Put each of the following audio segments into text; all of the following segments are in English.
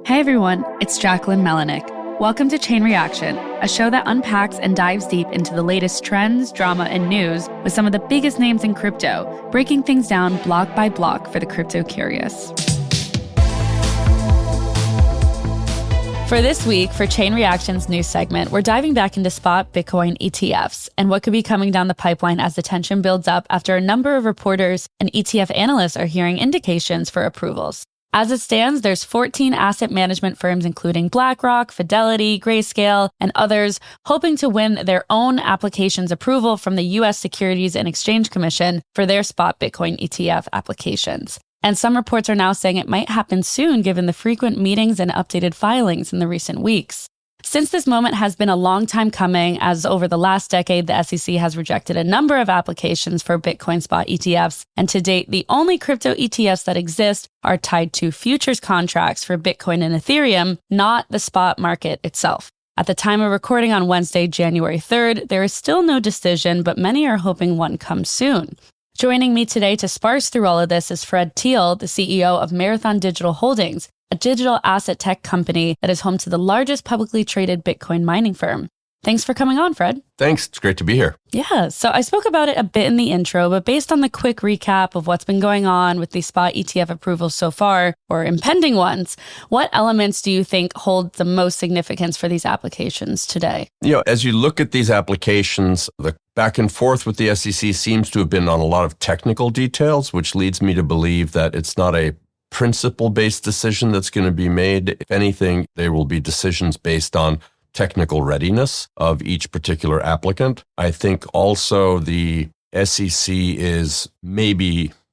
Hey everyone, it's Jacquelyn Melinek. Welcome to Chain Reaction, a show that unpacks and dives deep into the latest trends, drama, and news with some of the biggest names in crypto, breaking things down block by block for the crypto curious. For this week, for Chain Reaction's news segment, we're diving back into spot Bitcoin ETFs and what could be coming down the pipeline as the tension builds up after a number of reporters and ETF analysts are hearing indications for approvals. As it stands, there's 14 asset management firms, including BlackRock, Fidelity, Grayscale, and others, hoping to win their own applications approval from the U.S. Securities and Exchange Commission for their spot Bitcoin ETF applications. And some reports are now saying it might happen soon, given the frequent meetings and updated filings in the recent weeks. Since this moment has been a long time coming, as over the last decade, the SEC has rejected a number of applications for Bitcoin spot ETFs, and to date, the only crypto ETFs that exist are tied to futures contracts for Bitcoin and Ethereum, not the spot market itself. At the time of recording on Wednesday, January 3rd, there is still no decision, but many are hoping one comes soon. Joining me today to sparse through all of this is Fred Thiel, the CEO of Marathon Digital Holdings, a digital asset tech company that is home to the largest publicly traded Bitcoin mining firm. Thanks for coming on, Fred. Thanks. It's great to be here. Yeah, so I spoke about it a bit in the intro, but based on the quick recap of what's been going on with the spot ETF approvals so far, or impending ones, what elements do you think hold the most significance for these applications today? As you look at these applications, the back and forth with the SEC seems to have been on a lot of technical details, which leads me to believe that it's not a principle-based decision that's going to be made. If anything, there will be decisions based on technical readiness of each particular applicant. I think also the SEC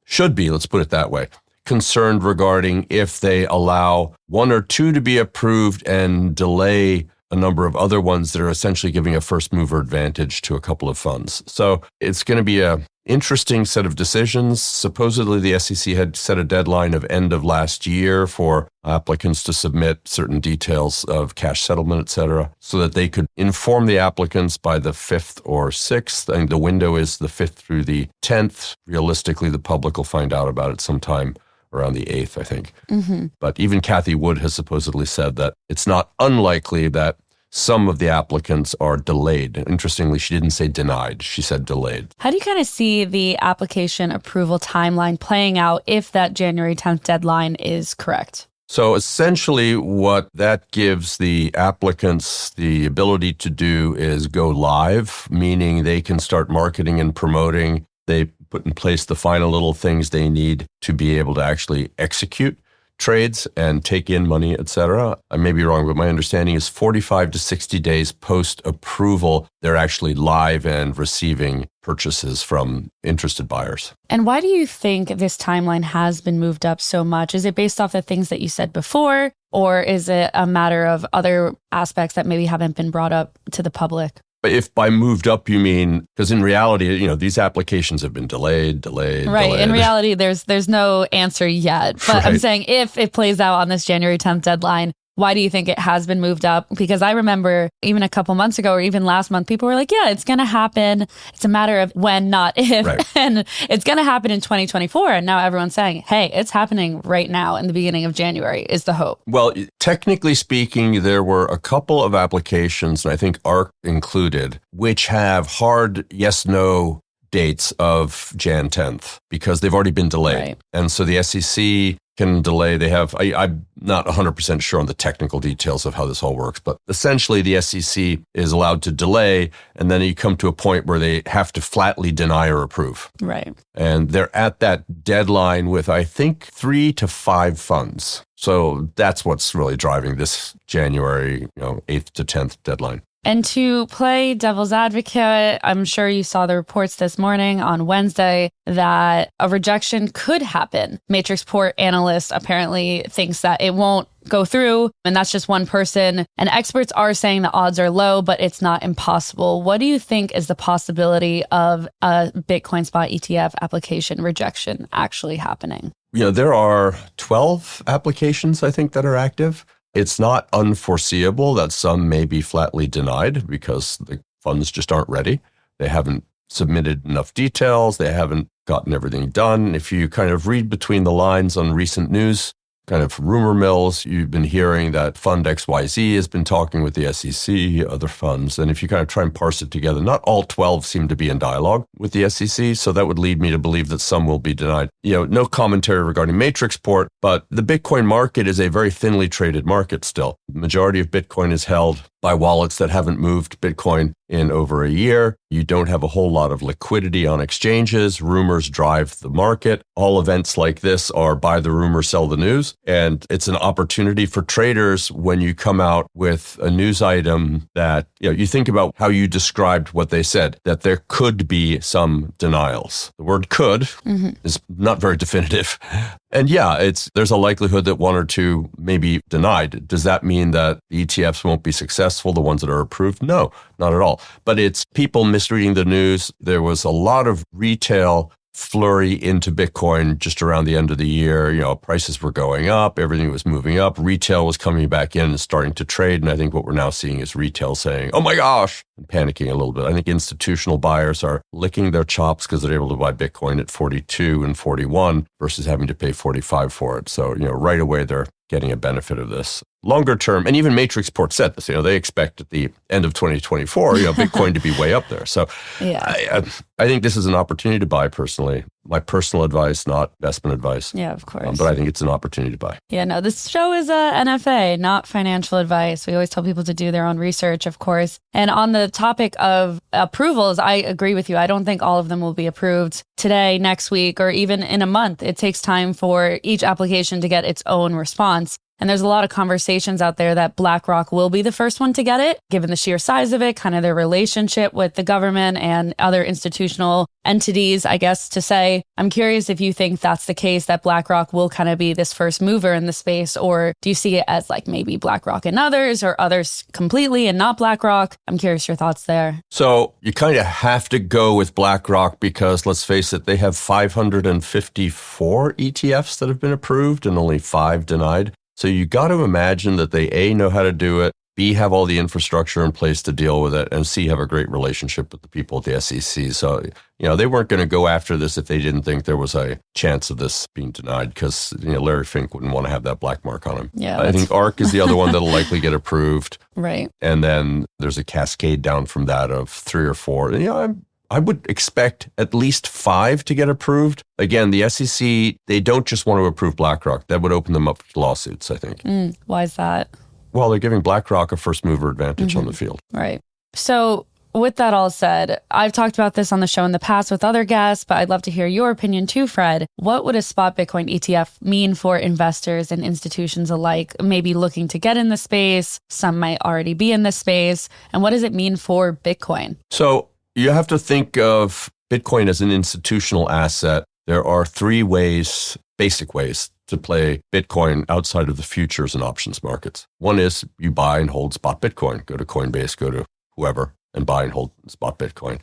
should be, let's put it that way, concerned regarding if they allow one or two to be approved and delay a number of other ones that are essentially giving a first mover advantage to a couple of funds. So it's going to be a interesting set of decisions. Supposedly, the SEC had set a deadline of end of last year for applicants to submit certain details of cash settlement, et cetera, so that they could inform the applicants by the 5th or 6th. I think the window is the 5th through the 10th. Realistically, the public will find out about it sometime around the 8th, I think. Mm-hmm. But even Cathie Wood has supposedly said that it's not unlikely that some of the applicants are delayed. Interestingly, she didn't say denied. She said delayed. How do you kind of see the application approval timeline playing out if that January 10th deadline is correct? So essentially what that gives the applicants the ability to do is go live, meaning they can start marketing and promoting. They put in place the final little things they need to be able to actually execute trades and take in money, et cetera. I may be wrong, but my understanding is 45 to 60 days post-approval, they're actually live and receiving purchases from interested buyers. And why do you think this timeline has been moved up so much? Is it based off the things that you said before, or is it a matter of other aspects that maybe haven't been brought up to the public? If by moved up you mean, because in reality, these applications have been delayed. Right. In reality, there's no answer yet. But right. I'm saying if it plays out on this January 10th deadline, why do you think it has been moved up? Because I remember even a couple months ago or even last month, people were like, yeah, it's going to happen. It's a matter of when, not if. Right. And it's going to happen in 2024. And now everyone's saying, hey, it's happening right now in the beginning of January is the hope. Well, technically speaking, there were a couple of applications, and I think ARC included, which have hard yes-no dates of Jan 10th because they've already been delayed. Right. And so the SEC can delay. They have, I'm not 100% sure on the technical details of how this all works, but essentially the SEC is allowed to delay, and then you come to a point where they have to flatly deny or approve. Right. And they're at that deadline with, I think, 3 to 5 funds. So that's what's really driving this January 8th to 10th deadline. And to play devil's advocate, I'm sure you saw the reports this morning on Wednesday that a rejection could happen. Matrixport analyst apparently thinks that it won't go through, and that's just one person. And experts are saying the odds are low, but it's not impossible. What do you think is the possibility of a Bitcoin spot ETF application rejection actually happening? There are 12 applications, I think, that are active. It's not unforeseeable that some may be flatly denied because the funds just aren't ready. They haven't submitted enough details. They haven't gotten everything done. If you kind of read between the lines on recent news, kind of rumor mills. You've been hearing that Fund XYZ has been talking with the SEC, other funds. And if you kind of try and parse it together, not all 12 seem to be in dialogue with the SEC. So that would lead me to believe that some will be denied. No commentary regarding Matrixport, but the Bitcoin market is a very thinly traded market still. The majority of Bitcoin is held by wallets that haven't moved Bitcoin in over a year. You don't have a whole lot of liquidity on exchanges. Rumors drive the market. All events like this are buy the rumor, sell the news. And it's an opportunity for traders when you come out with a news item that, you think about how you described what they said, that there could be some denials. The word could is not very definitive. And there's a likelihood that one or two may be denied. Does that mean that the ETFs won't be successful, the ones that are approved? No, not at all. But it's people misreading the news. There was a lot of retail flurry into Bitcoin just around the end of the year. Prices were going up, everything was moving up. Retail was coming back in and starting to trade. And I think what we're now seeing is retail saying, oh my gosh, and panicking a little bit. I think institutional buyers are licking their chops because they're able to buy Bitcoin at 42 and 41 versus having to pay 45 for it. So, right away, they're getting a benefit of this. Longer term, and even Matrixport said this, they expect at the end of 2024, Bitcoin to be way up there. So I think this is an opportunity to buy personally. My personal advice, not investment advice. Yeah, of course. But I think it's an opportunity to buy. Yeah, no, this show is a NFA, not financial advice. We always tell people to do their own research, of course. And on the topic of approvals, I agree with you. I don't think all of them will be approved today, next week, or even in a month. It takes time for each application to get its own response. And there's a lot of conversations out there that BlackRock will be the first one to get it, given the sheer size of it, kind of their relationship with the government and other institutional entities, I guess, to say. I'm curious if you think that's the case, that BlackRock will kind of be this first mover in the space, or do you see it as like maybe BlackRock and others, or others completely and not BlackRock? I'm curious your thoughts there. So you kind of have to go with BlackRock because, let's face it, they have 554 ETFs that have been approved and only 5 denied. So you got to imagine that they A, know how to do it, B, have all the infrastructure in place to deal with it, and C, have a great relationship with the people at the SEC. So, they weren't going to go after this if they didn't think there was a chance of this being denied because, Larry Fink wouldn't want to have that black mark on him. Yeah, I think ARK is the other one that'll likely get approved. Right. And then there's a cascade down from that of 3 or 4. I would expect at least 5 to get approved. Again, the SEC, they don't just want to approve BlackRock. That would open them up to lawsuits, I think. Why is that? Well, they're giving BlackRock a first mover advantage on the field. Right. So with that all said, I've talked about this on the show in the past with other guests, but I'd love to hear your opinion too, Fred. What would a spot Bitcoin ETF mean for investors and institutions alike, maybe looking to get in the space? Some might already be in the space. And what does it mean for Bitcoin? So you have to think of Bitcoin as an institutional asset. There are 3 basic ways to play Bitcoin outside of the futures and options markets. One is you buy and hold spot Bitcoin. Go to Coinbase, go to whoever, and buy and hold spot Bitcoin.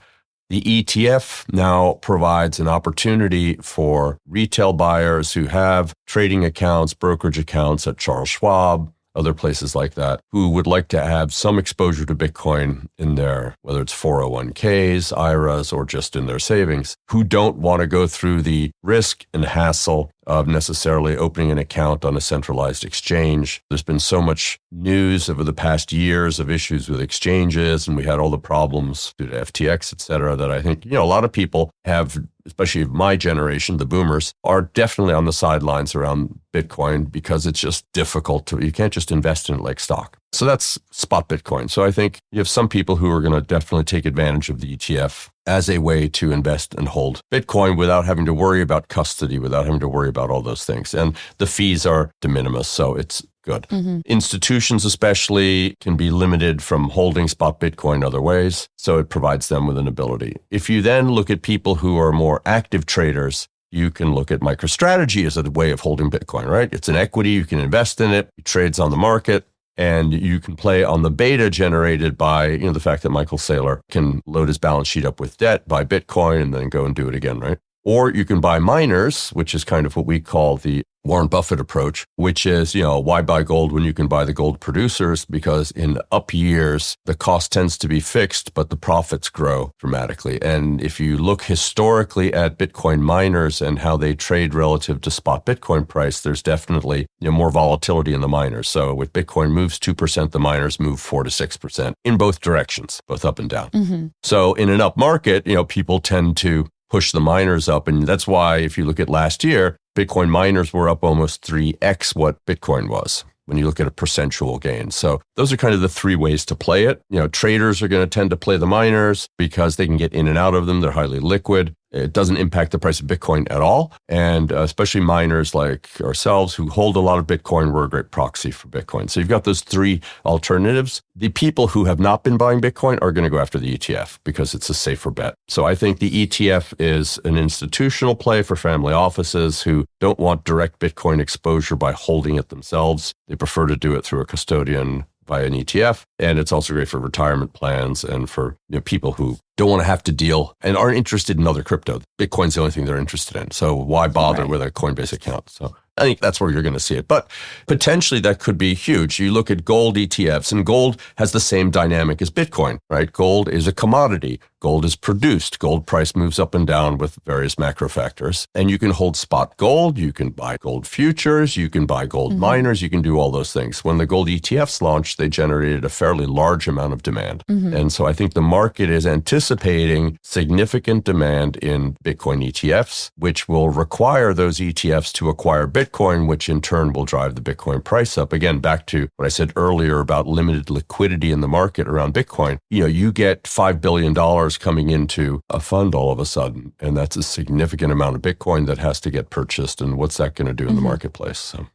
The ETF now provides an opportunity for retail buyers who have trading accounts, brokerage accounts at Charles Schwab, other places like that, who would like to have some exposure to Bitcoin in their, whether it's 401ks, IRAs, or just in their savings, who don't want to go through the risk and hassle of necessarily opening an account on a centralized exchange. There's been so much news over the past years of issues with exchanges, and we had all the problems due to FTX, et cetera, that I think, a lot of people have, especially my generation, the boomers, are definitely on the sidelines around Bitcoin because it's just difficult you can't just invest in it like stock. So that's spot Bitcoin. So I think you have some people who are going to definitely take advantage of the ETF as a way to invest and hold Bitcoin without having to worry about custody, without having to worry about all those things. And the fees are de minimis, so it's good. Institutions especially can be limited from holding spot Bitcoin other ways, so it provides them with an ability. If you then look at people who are more active traders, you can look at MicroStrategy as a way of holding Bitcoin, right? It's an equity, you can invest in it, it trades on the market, and you can play on the beta generated by, the fact that Michael Saylor can load his balance sheet up with debt, buy Bitcoin, and then go and do it again, right? Or you can buy miners, which is kind of what we call the Warren Buffett approach, which is, why buy gold when you can buy the gold producers? Because in up years, the cost tends to be fixed, but the profits grow dramatically. And if you look historically at Bitcoin miners and how they trade relative to spot Bitcoin price, there's definitely more volatility in the miners. So with Bitcoin moves 2%, the miners move 4 to 6% in both directions, both up and down. Mm-hmm. So in an up market, people tend to push the miners up. And that's why if you look at last year, Bitcoin miners were up almost 3x what Bitcoin was when you look at a percentual gain. So those are kind of the three ways to play it. Traders are going to tend to play the miners because they can get in and out of them. They're highly liquid. It doesn't impact the price of Bitcoin at all. And especially miners like ourselves who hold a lot of Bitcoin, we're a great proxy for Bitcoin. So you've got those three alternatives. The people who have not been buying Bitcoin are going to go after the ETF because it's a safer bet. So I think the ETF is an institutional play for family offices who don't want direct Bitcoin exposure by holding it themselves. They prefer to do it through a custodian via an ETF. And it's also great for retirement plans and for people who don't want to have to deal and aren't interested in other crypto. Bitcoin's the only thing they're interested in. So why bother with a Coinbase account? So I think that's where you're going to see it. But potentially that could be huge. You look at gold ETFs, and gold has the same dynamic as Bitcoin, right? Gold is a commodity. Gold is produced. Gold price moves up and down with various macro factors. And you can hold spot gold. You can buy gold futures. You can buy gold miners. You can do all those things. When the gold ETFs launched, they generated a fairly large amount of demand. And so I think the market is anticipating significant demand in Bitcoin ETFs, which will require those ETFs to acquire Bitcoin, which in turn will drive the Bitcoin price up. Again, back to what I said earlier about limited liquidity in the market around Bitcoin. You get $5 billion coming into a fund all of a sudden, and that's a significant amount of Bitcoin that has to get purchased. And what's that going to do in the marketplace? So.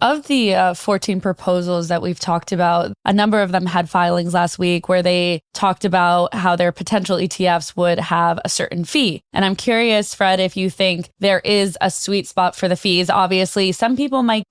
Of the 14 proposals that we've talked about, a number of them had filings last week where they talked about how their potential ETFs would have a certain fee. And I'm curious, Fred, if you think there is a sweet spot for the fees. Obviously, some people might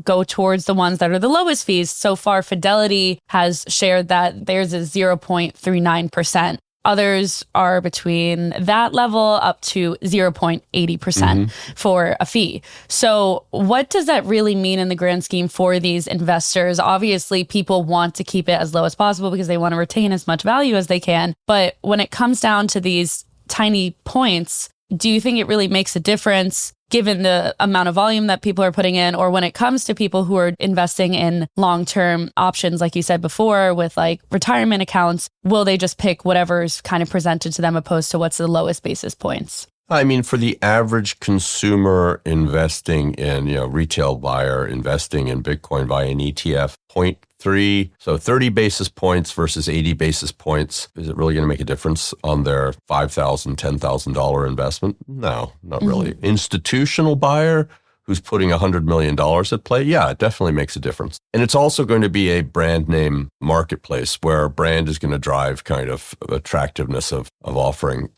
go towards the ones that are the lowest fees. So far, Fidelity has shared that theirs is 0.39%. Others are between that level up to 0.80% for a fee. So what does that really mean in the grand scheme for these investors? Obviously, people want to keep it as low as possible because they want to retain as much value as they can. But when it comes down to these tiny points, do you think it really makes a difference given the amount of volume that people are putting in? Or when it comes to people who are investing in long-term options, like you said before, with retirement accounts, will they just pick whatever's kind of presented to them opposed to what's the lowest basis points? I mean, for the average consumer investing in, retail buyer investing in Bitcoin via an ETF, 0.3, so 30 basis points versus 80 basis points. Is it really going to make a difference on their $5,000, $10,000 investment? No, not really. Institutional buyer who's putting $100 million at play, yeah, it definitely makes a difference. And it's also going to be a brand name marketplace where brand is going to drive kind of attractiveness of offering,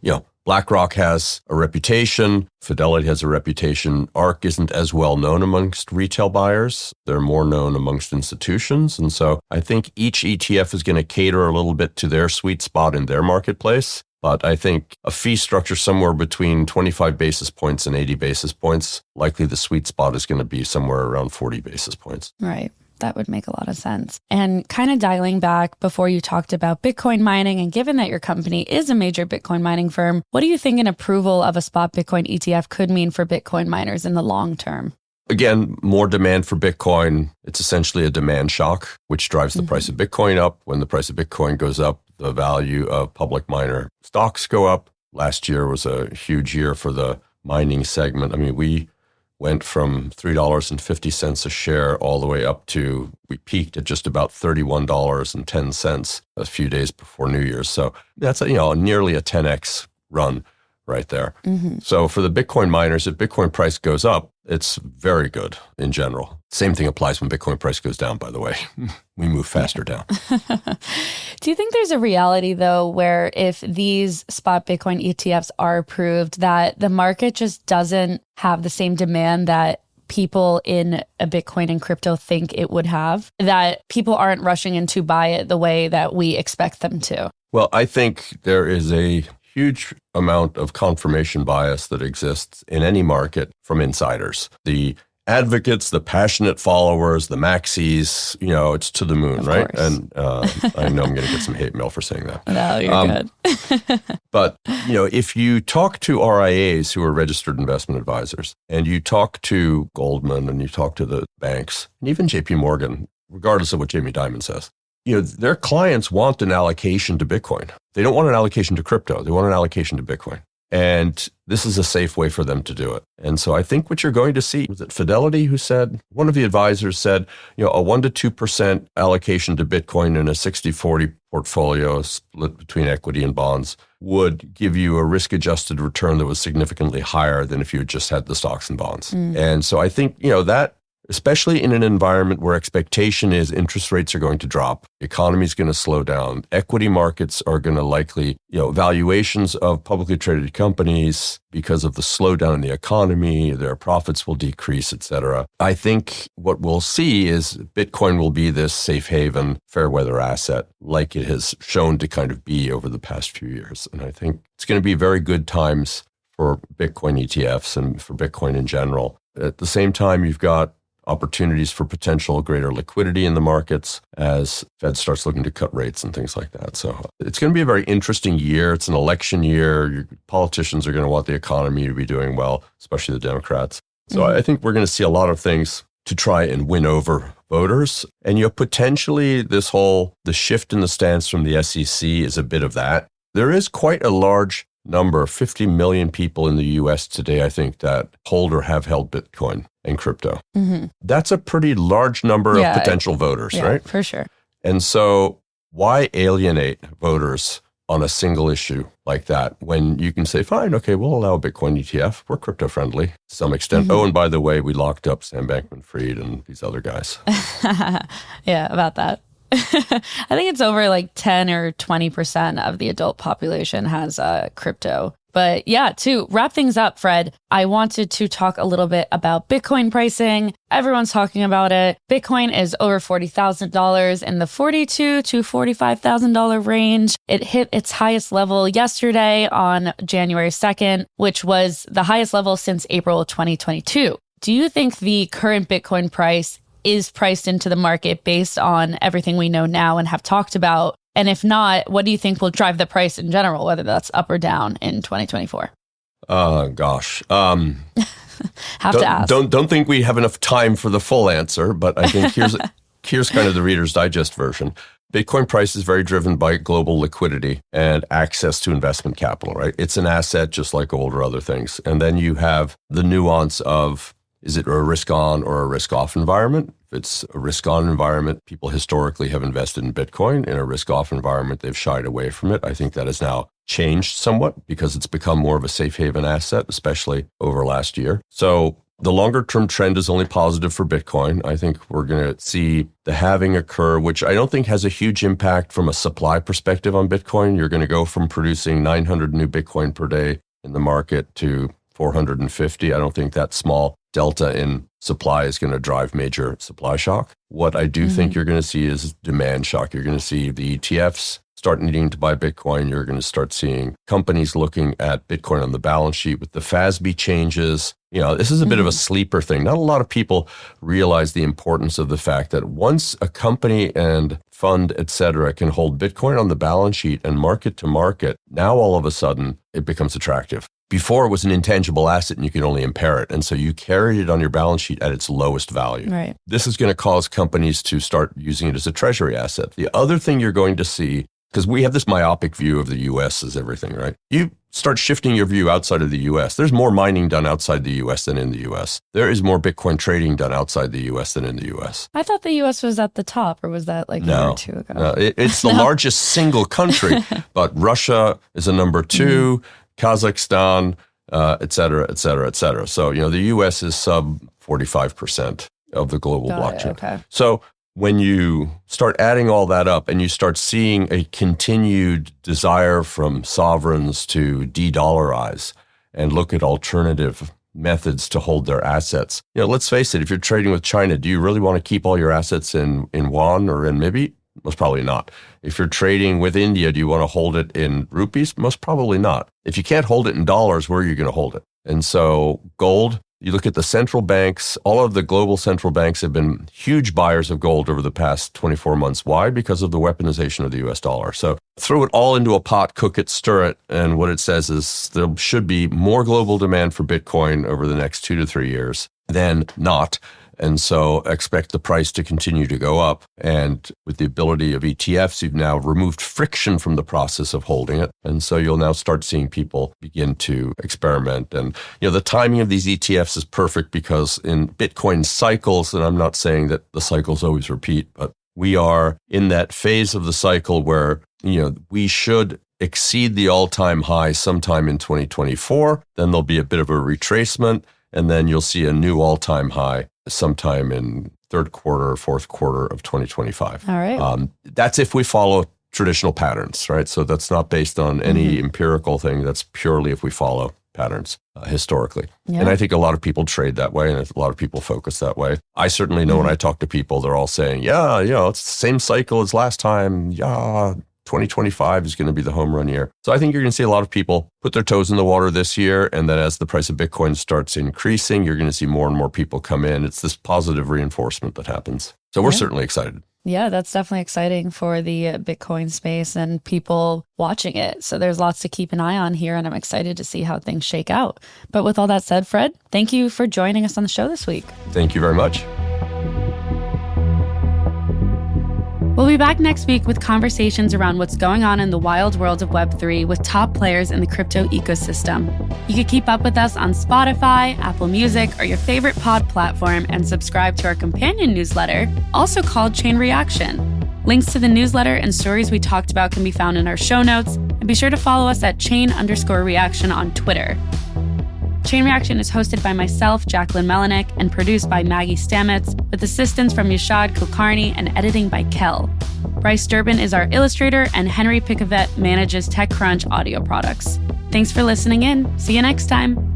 BlackRock has a reputation. Fidelity has a reputation. ARK isn't as well known amongst retail buyers. They're more known amongst institutions. And so I think each ETF is going to cater a little bit to their sweet spot in their marketplace. But I think a fee structure somewhere between 25 basis points and 80 basis points, likely the sweet spot is going to be somewhere around 40 basis points. Right. That would make a lot of sense. And kind of dialing back before you talked about Bitcoin mining, and given that your company is a major Bitcoin mining firm, what do you think an approval of a spot Bitcoin ETF could mean for Bitcoin miners in the long term? Again, more demand for Bitcoin. It's essentially a demand shock, which drives the price of Bitcoin up. When the price of Bitcoin goes up, the value of public miner stocks go up. Last year was a huge year for the mining segment. I mean, we went from $3.50 a share all the way up to, we peaked at just about $31.10 a few days before New Year's. So that's nearly a 10x run right there. So for the Bitcoin miners, if Bitcoin price goes up, it's very good in general. Same thing applies when Bitcoin price goes down, by the way. We move faster down. Do you think there's a reality, though, where if these spot Bitcoin ETFs are approved, that the market just doesn't have the same demand that people in a Bitcoin and crypto think it would have, that people aren't rushing in to buy it the way that we expect them to? Well, I think there is a huge amount of confirmation bias that exists in any market from insiders. The advocates, the passionate followers, the maxis, it's to the moon, right? Course. And I know I'm going to get some hate mail for saying that. No, you're good. But, if you talk to RIAs who are registered investment advisors, and you talk to Goldman and you talk to the banks, and even JP Morgan, regardless of what Jamie Dimon says, their clients want an allocation to Bitcoin. They don't want an allocation to crypto. They want an allocation to Bitcoin. And this is a safe way for them to do it. And so I think what you're going to see, was it Fidelity who said, one of the advisors said, a 1 to 2% allocation to Bitcoin in a 60-40 portfolio split between equity and bonds would give you a risk-adjusted return that was significantly higher than if you had just had the stocks and bonds. And so I think, that, especially in an environment where expectation is interest rates are going to drop, the economy is going to slow down, equity markets are going to likely, valuations of publicly traded companies because of the slowdown in the economy, their profits will decrease, et cetera. I think what we'll see is Bitcoin will be this safe haven, fair weather asset like it has shown to kind of be over the past few years. And I think it's going to be very good times for Bitcoin ETFs and for Bitcoin in general. At the same time, you've got opportunities for potential greater liquidity in the markets as Fed starts looking to cut rates and things like that. So it's going to be a very interesting year. It's an election year. Politicians are going to want the economy to be doing well, especially the Democrats. So I think we're going to see a lot of things to try and win over voters. And potentially the shift in the stance from the SEC is a bit of that. There is quite a large number, 50 million people in the US today, I think, that hold or have held Bitcoin and crypto. That's a pretty large number of potential voters, right? For sure. And so why alienate voters on a single issue like that when you can say, fine, okay, we'll allow a Bitcoin ETF. We're crypto friendly to some extent. Oh, and by the way, we locked up Sam Bankman-Fried and these other guys. Yeah, about that. I think it's over like 10 or 20% of the adult population has crypto. But yeah, to wrap things up, Fred, I wanted to talk a little bit about Bitcoin pricing. Everyone's talking about it. Bitcoin is over $40,000 in the $42,000 to $45,000 range. It hit its highest level yesterday on January 2nd, which was the highest level since April 2022. Do you think the current Bitcoin price is priced into the market based on everything we know now and have talked about? And if not, what do you think will drive the price in general, whether that's up or down in 2024? Gosh. Have to ask. Don't think we have enough time for the full answer, but I think here's kind of the Reader's Digest version. Bitcoin price is very driven by global liquidity and access to investment capital, right? It's an asset just like gold or other things. And then you have the nuance of, is it a risk-on or a risk-off environment? If it's a risk-on environment, people historically have invested in Bitcoin. In a risk-off environment, they've shied away from it. I think that has now changed somewhat because it's become more of a safe haven asset, especially over last year. So the longer-term trend is only positive for Bitcoin. I think we're going to see the halving occur, which I don't think has a huge impact from a supply perspective on Bitcoin. You're going to go from producing 900 new Bitcoin per day in the market to 450. I don't think that small delta in supply is going to drive major supply shock. What I do think you're going to see is demand shock. You're going to see the ETFs start needing to buy Bitcoin. You're going to start seeing companies looking at Bitcoin on the balance sheet with the FASB changes. This is a bit of a sleeper thing. Not a lot of people realize the importance of the fact that once a company and fund, et cetera, can hold Bitcoin on the balance sheet and market to market, now all of a sudden it becomes attractive. Before it was an intangible asset and you could only impair it. And so you carried it on your balance sheet at its lowest value. Right. This is going to cause companies to start using it as a treasury asset. The other thing you're going to see, because we have this myopic view of the U.S. as everything, right? You start shifting your view outside of the U.S. There's more mining done outside the U.S. than in the U.S. There is more Bitcoin trading done outside the U.S. than in the U.S. I thought the U.S. was at the top, or was that like a year or two ago? No, it's the largest single country, but Russia is a number two, Kazakhstan, et cetera, et cetera, et cetera. So, the U.S. is sub 45% of the global blockchain. Okay. So when you start adding all that up and you start seeing a continued desire from sovereigns to de-dollarize and look at alternative methods to hold their assets, let's face it, if you're trading with China, do you really want to keep all your assets in yuan or in renminbi? Most probably not. If you're trading with India, do you want to hold it in rupees? Most probably not. If you can't hold it in dollars, where are you going to hold it? And so gold, you look at the central banks, all of the global central banks have been huge buyers of gold over the past 24 months. Why? Because of the weaponization of the US dollar. So throw it all into a pot, cook it, stir it. And what it says is there should be more global demand for Bitcoin over the next 2 to 3 years than not. And so expect the price to continue to go up. And with the ability of ETFs, you've now removed friction from the process of holding it. And so you'll now start seeing people begin to experiment. And, the timing of these ETFs is perfect because in Bitcoin cycles, and I'm not saying that the cycles always repeat, but we are in that phase of the cycle where, we should exceed the all-time high sometime in 2024. Then there'll be a bit of a retracement. And then you'll see a new all-time high sometime in third quarter or fourth quarter of 2025. All right. That's if we follow traditional patterns, right? So that's not based on any empirical thing. That's purely if we follow patterns historically. Yeah. And I think a lot of people trade that way and a lot of people focus that way. I certainly know when I talk to people, they're all saying, it's the same cycle as last time. 2025 is going to be the home run year. So I think you're going to see a lot of people put their toes in the water this year. And then as the price of Bitcoin starts increasing, you're going to see more and more people come in. It's this positive reinforcement that happens. So we're certainly excited. Yeah, that's definitely exciting for the Bitcoin space and people watching it. So there's lots to keep an eye on here, and I'm excited to see how things shake out. But with all that said, Fred, thank you for joining us on the show this week. Thank you very much. We'll be back next week with conversations around what's going on in the wild world of Web3 with top players in the crypto ecosystem. You can keep up with us on Spotify, Apple Music, or your favorite pod platform and subscribe to our companion newsletter, also called Chain Reaction. Links to the newsletter and stories we talked about can be found in our show notes, and be sure to follow us at chain_reaction on Twitter. Chain Reaction is hosted by myself, Jacquelyn Melinek, and produced by Maggie Stamets, with assistance from Yashad Kulkarni and editing by Kel. Bryce Durbin is our illustrator, and Henry Picavet manages TechCrunch audio products. Thanks for listening in. See you next time.